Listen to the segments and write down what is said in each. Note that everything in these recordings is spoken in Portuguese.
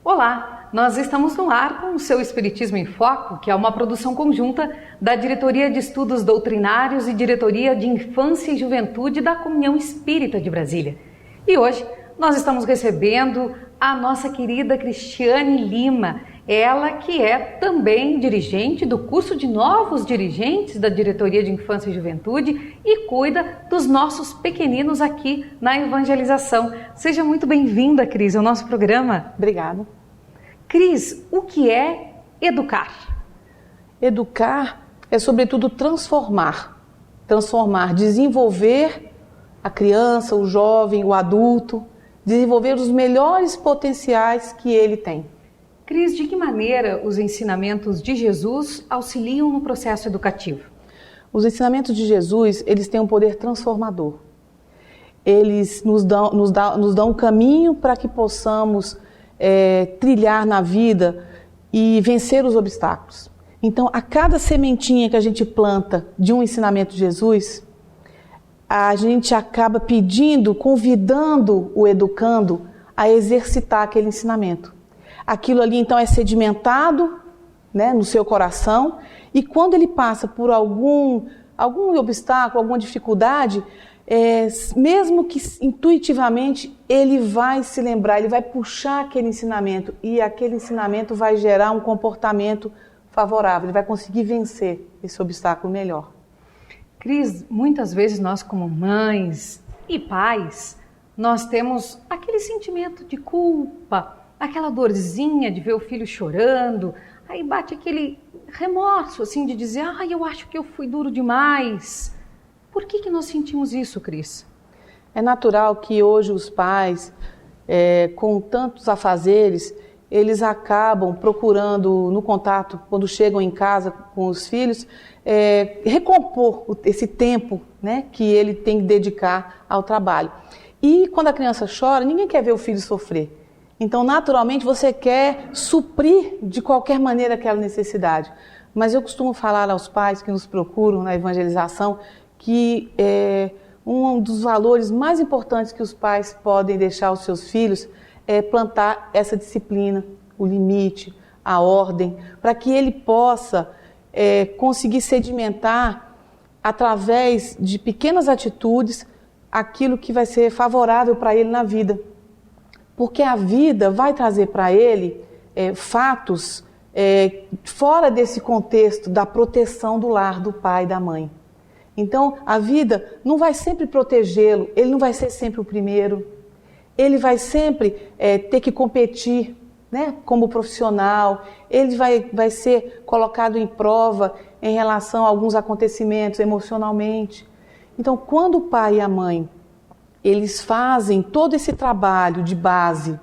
Olá, nós estamos no ar com o seu Espiritismo em Foco, que é uma produção conjunta da Diretoria de Estudos Doutrinários e Diretoria de Infância e Juventude da Comunhão Espírita de Brasília. E hoje nós estamos recebendo a nossa querida Cristiane Lima, ela que é também dirigente do curso de novos dirigentes da Diretoria de Infância e Juventude e cuida dos nossos pequeninos aqui na evangelização. Seja muito bem-vinda, Cris, ao nosso programa. Obrigada. Cris, o que é educar? Educar é, sobretudo, transformar, desenvolver a criança, o jovem, o adulto, desenvolver os melhores potenciais que ele tem. Cris, de que maneira os ensinamentos de Jesus auxiliam no processo educativo? Os ensinamentos de Jesus, eles têm um poder transformador. Eles nos dão um caminho para que possamos trilhar na vida e vencer os obstáculos. Então, a cada sementinha que a gente planta de um ensinamento de Jesus, a gente acaba pedindo, convidando o educando a exercitar aquele ensinamento. Aquilo ali, então, é sedimentado, né, no seu coração, e quando ele passa por algum obstáculo, alguma dificuldade, mesmo que intuitivamente, ele vai se lembrar, ele vai puxar aquele ensinamento, e aquele ensinamento vai gerar um comportamento favorável, ele vai conseguir vencer esse obstáculo melhor. Cris, muitas vezes nós como mães e pais, nós temos aquele sentimento de culpa, aquela dorzinha de ver o filho chorando, aí bate aquele remorso assim de dizer, eu acho que eu fui duro demais. Por que nós sentimos isso, Cris? É natural que hoje os pais, com tantos afazeres, eles acabam procurando no contato, quando chegam em casa com os filhos, recompor esse tempo, né, que ele tem que dedicar ao trabalho. E quando a criança chora, ninguém quer ver o filho sofrer. Então, naturalmente, você quer suprir de qualquer maneira aquela necessidade. Mas eu costumo falar aos pais que nos procuram na evangelização que um dos valores mais importantes que os pais podem deixar aos seus filhos é plantar essa disciplina, o limite, a ordem, para que ele possa conseguir sedimentar, através de pequenas atitudes, aquilo que vai ser favorável para ele na vida. Porque a vida vai trazer para ele fatos fora desse contexto da proteção do lar, do pai e da mãe. Então, a vida não vai sempre protegê-lo, ele não vai ser sempre o primeiro, ele vai sempre ter que competir, né, como profissional, ele vai ser colocado em prova em relação a alguns acontecimentos emocionalmente. Então, quando o pai e a mãe, eles fazem todo esse trabalho de base,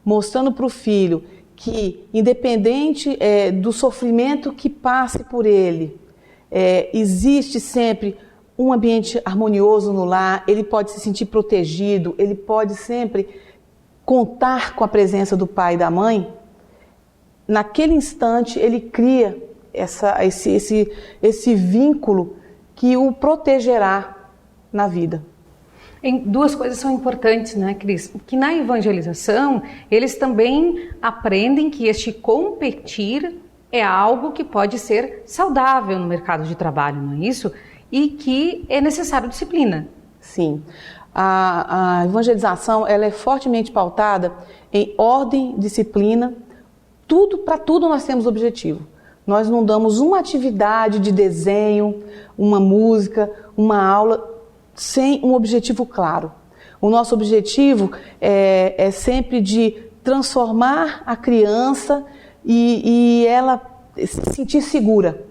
mostrando para o filho que, independente do sofrimento que passe por ele, existe sempre um ambiente harmonioso no lar, ele pode se sentir protegido, ele pode sempre contar com a presença do pai e da mãe. Naquele instante ele cria esse vínculo que o protegerá na vida. Duas coisas são importantes, né, Cris? Que na evangelização eles também aprendem que este competir é algo que pode ser saudável no mercado de trabalho, não é isso? E que é necessário disciplina. Sim. A evangelização ela é fortemente pautada em ordem, disciplina. Para tudo nós temos objetivo. Nós não damos uma atividade de desenho, uma música, uma aula sem um objetivo claro. O nosso objetivo é sempre de transformar a criança e ela se sentir segura.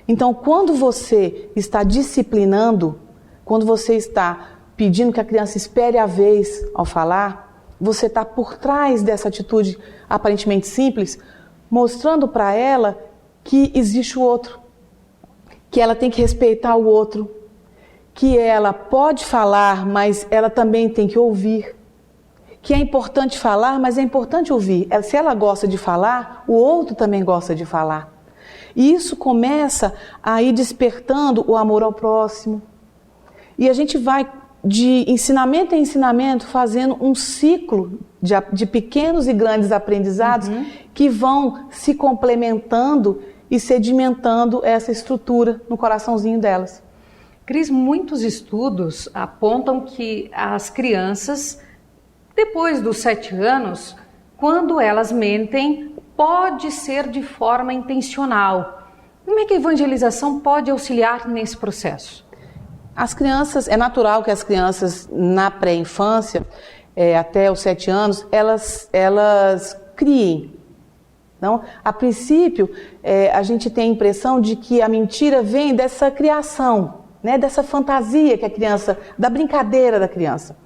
Então, quando você está disciplinando, quando você está pedindo que a criança espere a vez ao falar, você está por trás dessa atitude aparentemente simples, mostrando para ela que existe o outro, que ela tem que respeitar o outro, que ela pode falar, mas ela também tem que ouvir, que é importante falar, mas é importante ouvir. Se ela gosta de falar, o outro também gosta de falar. E isso começa a ir despertando o amor ao próximo. E a gente vai de ensinamento em ensinamento fazendo um ciclo de pequenos e grandes aprendizados que vão se complementando e sedimentando essa estrutura no coraçãozinho delas. Cris, muitos estudos apontam que as crianças, depois dos 7 anos, quando elas mentem, pode ser de forma intencional. Como é que a evangelização pode auxiliar nesse processo? As crianças, é natural que as crianças na pré-infância, até os 7 anos, elas criem. Então, a princípio, a gente tem a impressão de que a mentira vem dessa criação, né, dessa fantasia que a criança, da brincadeira da criança.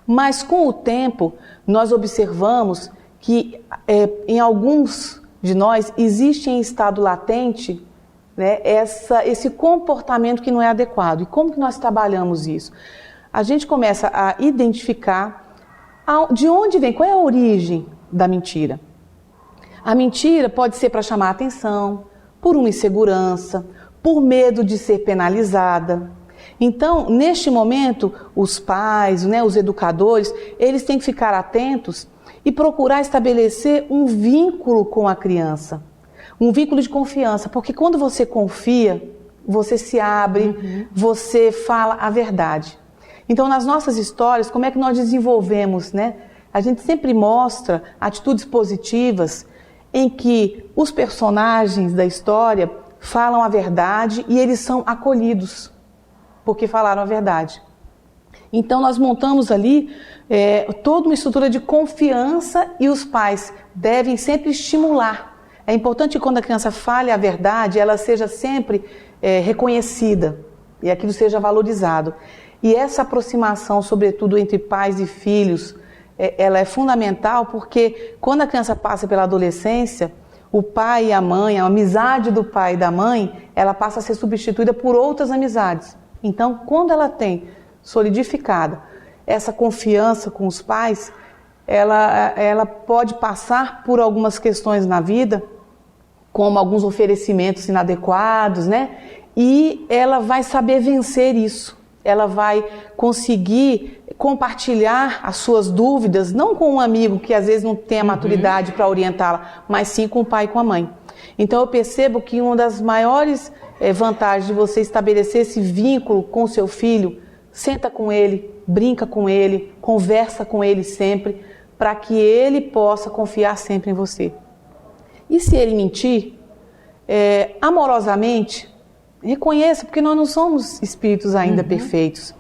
Mas com o tempo, nós observamos que em alguns de nós existe em estado latente, né, esse comportamento que não é adequado. E como que nós trabalhamos isso? A gente começa a identificar de onde vem, qual é a origem da mentira. A mentira pode ser para chamar a atenção, por uma insegurança, por medo de ser penalizada. Então, neste momento, os pais, né, os educadores, eles têm que ficar atentos e procurar estabelecer um vínculo com a criança. Um vínculo de confiança, porque quando você confia, você se abre, você fala a verdade. Então, nas nossas histórias, como é que nós desenvolvemos, né? A gente sempre mostra atitudes positivas em que os personagens da história falam a verdade e eles são acolhidos, porque falaram a verdade. Então, nós montamos ali toda uma estrutura de confiança e os pais devem sempre estimular. É importante que quando a criança fale a verdade, ela seja sempre reconhecida e aquilo seja valorizado. E essa aproximação, sobretudo entre pais e filhos, ela é fundamental porque quando a criança passa pela adolescência, o pai e a mãe, a amizade do pai e da mãe, ela passa a ser substituída por outras amizades. Então, quando ela tem solidificada essa confiança com os pais, ela pode passar por algumas questões na vida, como alguns oferecimentos inadequados, né? E ela vai saber vencer isso. Ela vai conseguir compartilhar as suas dúvidas, não com um amigo que às vezes não tem a maturidade para orientá-la, mas sim com o pai e com a mãe. Então eu percebo que uma das maiores vantagens de você estabelecer esse vínculo com o seu filho, senta com ele, brinca com ele, conversa com ele sempre, para que ele possa confiar sempre em você. E se ele mentir, amorosamente, reconheça, porque nós não somos espíritos ainda perfeitos.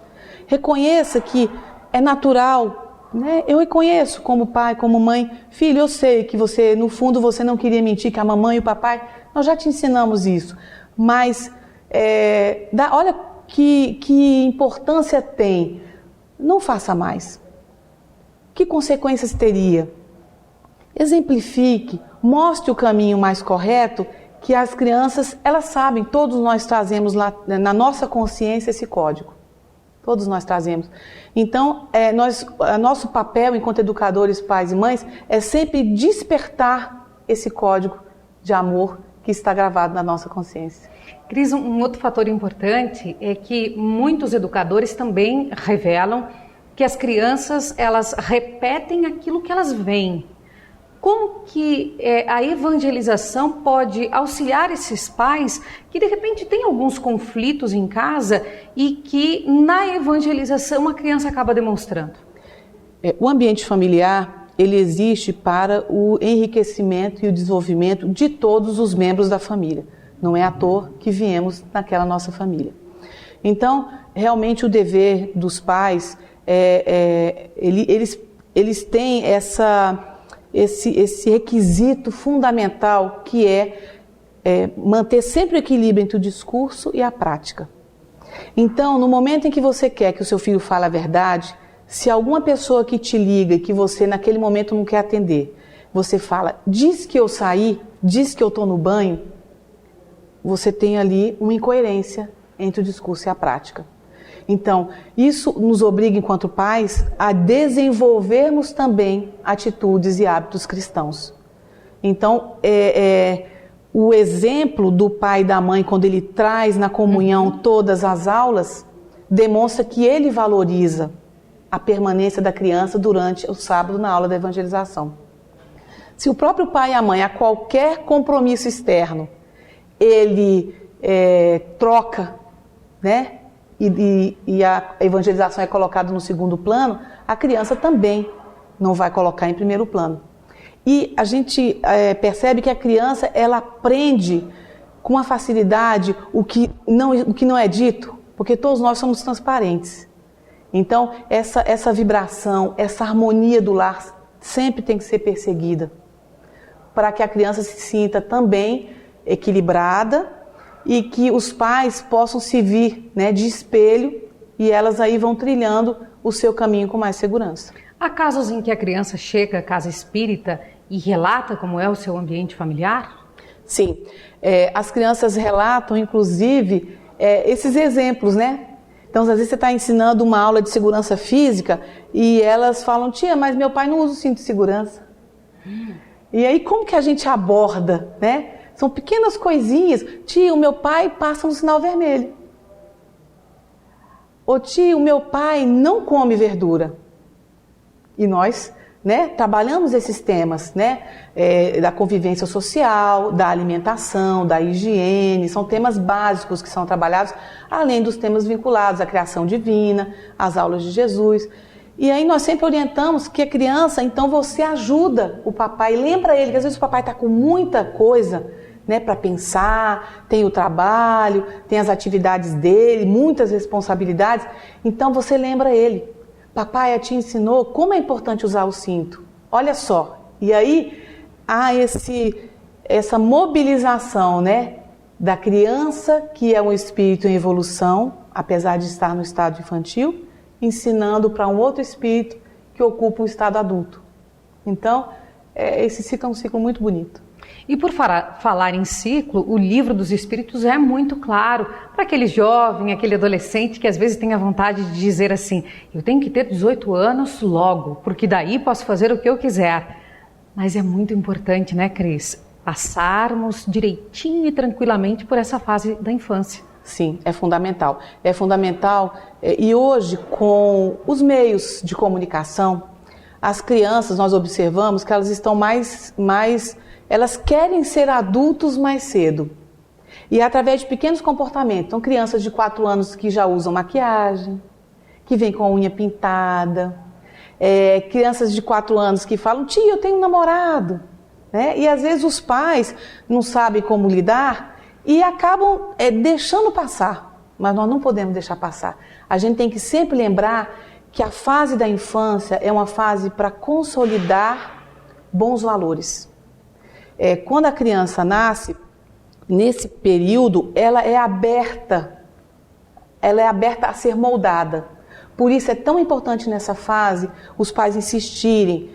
Reconheça que é natural, né? Eu reconheço como pai, como mãe. Filho, eu sei que você, no fundo, você não queria mentir, que a mamãe e o papai, nós já te ensinamos isso. Mas, olha que importância tem. Não faça mais. Que consequências teria? Exemplifique, mostre o caminho mais correto, que as crianças, elas sabem, todos nós trazemos lá na nossa consciência esse código. Todos nós trazemos. Então, nosso papel enquanto educadores, pais e mães, é sempre despertar esse código de amor que está gravado na nossa consciência. Cris, um outro fator importante é que muitos educadores também revelam que as crianças, elas repetem aquilo que elas veem. Como que a evangelização pode auxiliar esses pais que de repente têm alguns conflitos em casa e que na evangelização a criança acaba demonstrando? O ambiente familiar, ele existe para o enriquecimento e o desenvolvimento de todos os membros da família. Não é à toa que viemos naquela nossa família. Então, realmente o dever dos pais, eles têm esse requisito fundamental que manter sempre o equilíbrio entre o discurso e a prática. Então, no momento em que você quer que o seu filho fale a verdade, se alguma pessoa que te liga e que você naquele momento não quer atender, você fala, diz que eu saí, diz que eu estou no banho, você tem ali uma incoerência entre o discurso e a prática. Então, isso nos obriga, enquanto pais, a desenvolvermos também atitudes e hábitos cristãos. Então, o exemplo do pai e da mãe, quando ele traz na comunhão todas as aulas, demonstra que ele valoriza a permanência da criança durante o sábado na aula da evangelização. Se o próprio pai e a mãe, a qualquer compromisso externo, ele troca, né? E a evangelização é colocada no segundo plano, a criança também não vai colocar em primeiro plano. E a gente percebe que a criança, ela aprende com uma facilidade o que não é dito, porque todos nós somos transparentes. Então, essa vibração, essa harmonia do lar sempre tem que ser perseguida, para que a criança se sinta também equilibrada e que os pais possam servir, né, de espelho, e elas aí vão trilhando o seu caminho com mais segurança. Há casos em que a criança chega à casa espírita e relata como é o seu ambiente familiar? Sim, as crianças relatam, inclusive, esses exemplos, né? Então, às vezes você está ensinando uma aula de segurança física e elas falam: tia, mas meu pai não usa o cinto de segurança. E aí, como que a gente aborda, né? São pequenas coisinhas. Tia, o meu pai passa um sinal vermelho. Ô tia, o meu pai não come verdura. E nós, né, trabalhamos esses temas, né, da convivência social, da alimentação, da higiene. São temas básicos que são trabalhados, além dos temas vinculados à criação divina, às aulas de Jesus. E aí nós sempre orientamos que a criança, então você ajuda o papai, lembra ele que às vezes o papai está com muita coisa, né, para pensar, tem o trabalho, tem as atividades dele, muitas responsabilidades. Então você lembra ele: papai, a tia ensinou como é importante usar o cinto. Olha só. E aí há essa mobilização, né, da criança, que é um espírito em evolução, apesar de estar no estado infantil, ensinando para um outro espírito que ocupa um estado adulto. Então, esse ciclo é um ciclo muito bonito. E por falar em ciclo, o Livro dos Espíritos é muito claro para aquele jovem, aquele adolescente que às vezes tem a vontade de dizer assim: eu tenho que ter 18 anos logo, porque daí posso fazer o que eu quiser. Mas é muito importante, né, Cris, passarmos direitinho e tranquilamente por essa fase da infância. Sim, é fundamental. É fundamental, e hoje, com os meios de comunicação, as crianças, nós observamos que elas estão elas querem ser adultos mais cedo. E é através de pequenos comportamentos. Então, crianças de 4 anos que já usam maquiagem, que vêm com a unha pintada, crianças de 4 anos que falam: tia, eu tenho um namorado. Né? E às vezes os pais não sabem como lidar e acabam deixando passar. Mas nós não podemos deixar passar. A gente tem que sempre lembrar que a fase da infância é uma fase para consolidar bons valores. Quando a criança nasce, nesse período, ela é aberta a ser moldada. Por isso é tão importante nessa fase os pais insistirem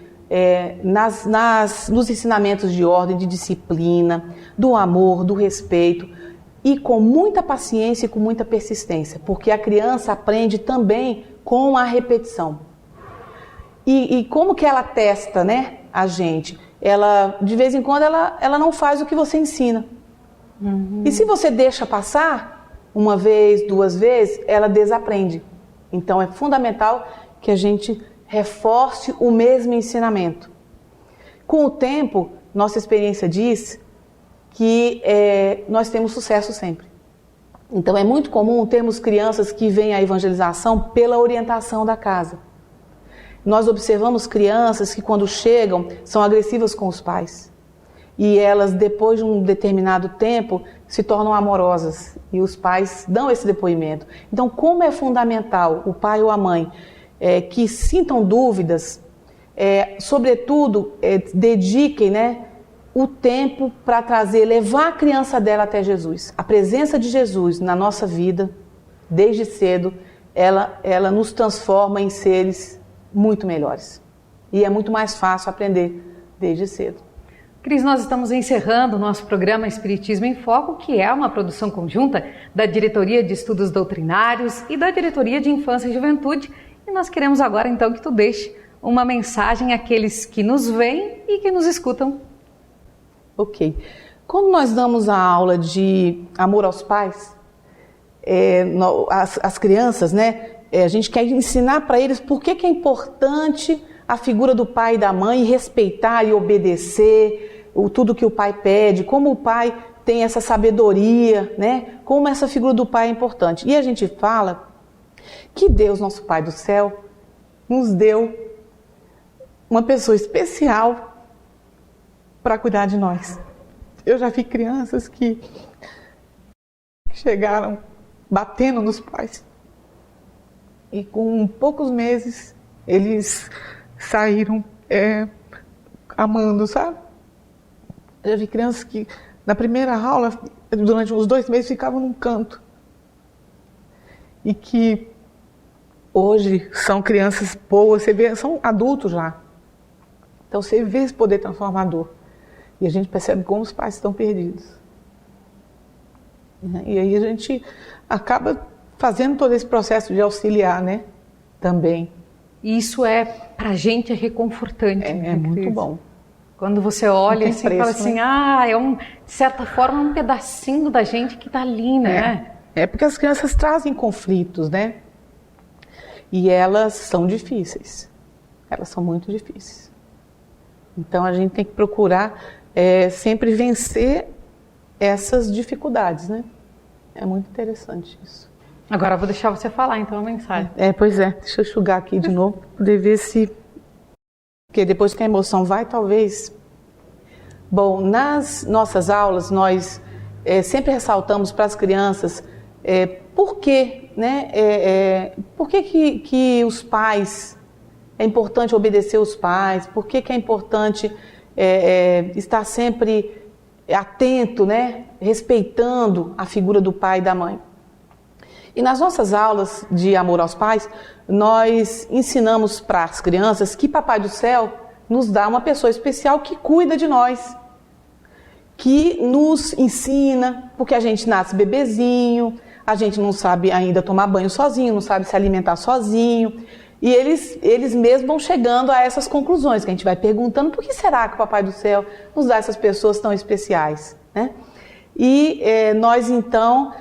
nos ensinamentos de ordem, de disciplina, do amor, do respeito, e com muita paciência e com muita persistência, porque a criança aprende também com a repetição. E como que ela testa, né, a gente? Ela, de vez em quando, ela não faz o que você ensina. E se você deixa passar, uma vez, 2 vezes, ela desaprende. Então é fundamental que a gente reforce o mesmo ensinamento. Com o tempo, nossa experiência diz que nós temos sucesso sempre. Então é muito comum termos crianças que vêm à evangelização pela orientação da casa. Nós observamos crianças que, quando chegam, são agressivas com os pais. E elas, depois de um determinado tempo, se tornam amorosas. E os pais dão esse depoimento. Então, como é fundamental o pai ou a mãe que sintam dúvidas, sobretudo, dediquem, né, o tempo para levar a criança dela até Jesus. A presença de Jesus na nossa vida, desde cedo, ela nos transforma em seres muito melhores. E é muito mais fácil aprender desde cedo. Cris, nós estamos encerrando o nosso programa Espiritismo em Foco, que é uma produção conjunta da Diretoria de Estudos Doutrinários e da Diretoria de Infância e Juventude. E nós queremos agora, então, que tu deixe uma mensagem àqueles que nos veem e que nos escutam. Ok. Quando nós damos a aula de amor aos pais, as crianças, né, a gente quer ensinar para eles por que é importante a figura do pai e da mãe, respeitar e obedecer tudo que o pai pede, como o pai tem essa sabedoria, né? Como essa figura do pai é importante. E a gente fala que Deus, nosso Pai do céu, nos deu uma pessoa especial para cuidar de nós. Eu já vi crianças que chegaram batendo nos pais e com poucos meses eles saíram amando, sabe? Eu já vi crianças que na primeira aula, durante uns 2 meses, ficavam num canto. E que hoje são crianças boas, você vê, são adultos já. Então você vê esse poder transformador. E a gente percebe como os pais estão perdidos. E aí a gente acaba fazendo todo esse processo de auxiliar, né? Também. Isso pra gente é reconfortante. É muito bom. Quando você olha assim e fala assim, né? De certa forma, um pedacinho da gente que está ali, né? É porque as crianças trazem conflitos, né? E elas são difíceis. Elas são muito difíceis. Então a gente tem que procurar sempre vencer essas dificuldades, né? É muito interessante isso. Agora eu vou deixar você falar então a mensagem. Pois é. Deixa eu enxugar aqui de novo, para poder ver se... Porque depois que a emoção vai, talvez... Bom, nas nossas aulas, nós sempre ressaltamos para as crianças por que, né? Por que os pais... É importante obedecer os pais, por que é importante estar sempre atento, né? Respeitando a figura do pai e da mãe. E nas nossas aulas de amor aos pais, nós ensinamos para as crianças que Papai do Céu nos dá uma pessoa especial que cuida de nós, que nos ensina, porque a gente nasce bebezinho, a gente não sabe ainda tomar banho sozinho, não sabe se alimentar sozinho, e eles mesmos vão chegando a essas conclusões, que a gente vai perguntando por que será que o Papai do Céu nos dá essas pessoas tão especiais, né? E nós então...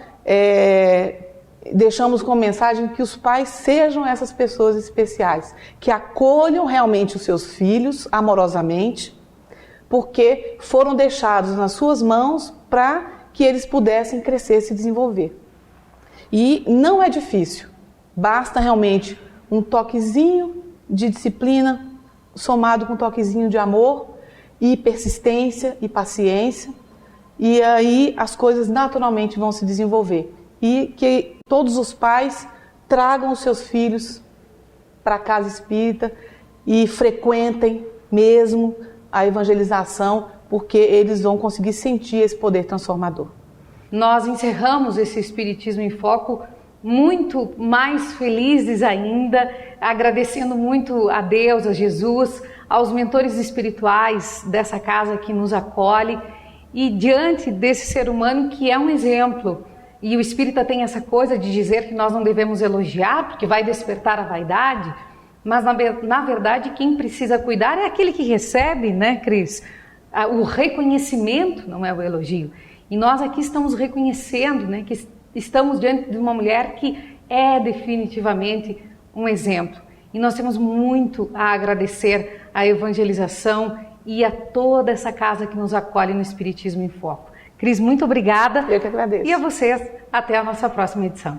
deixamos como mensagem que os pais sejam essas pessoas especiais, que acolham realmente os seus filhos amorosamente, porque foram deixados nas suas mãos para que eles pudessem crescer e se desenvolver. E não é difícil, basta realmente um toquezinho de disciplina, somado com um toquezinho de amor e persistência e paciência, e aí as coisas naturalmente vão se desenvolver. E que todos os pais tragam os seus filhos para a casa espírita e frequentem mesmo a evangelização, porque eles vão conseguir sentir esse poder transformador. Nós encerramos esse Espiritismo em Foco muito mais felizes ainda, agradecendo muito a Deus, a Jesus, aos mentores espirituais dessa casa que nos acolhe e diante desse ser humano que é um exemplo. E o espírita tem essa coisa de dizer que nós não devemos elogiar, porque vai despertar a vaidade, mas na verdade quem precisa cuidar é aquele que recebe, né, Cris? O reconhecimento não é o elogio. E nós aqui estamos reconhecendo, né, que estamos diante de uma mulher que é definitivamente um exemplo. E nós temos muito a agradecer à evangelização e a toda essa casa que nos acolhe no Espiritismo em Foco. Cris, muito obrigada. Eu que agradeço. E a vocês, até a nossa próxima edição.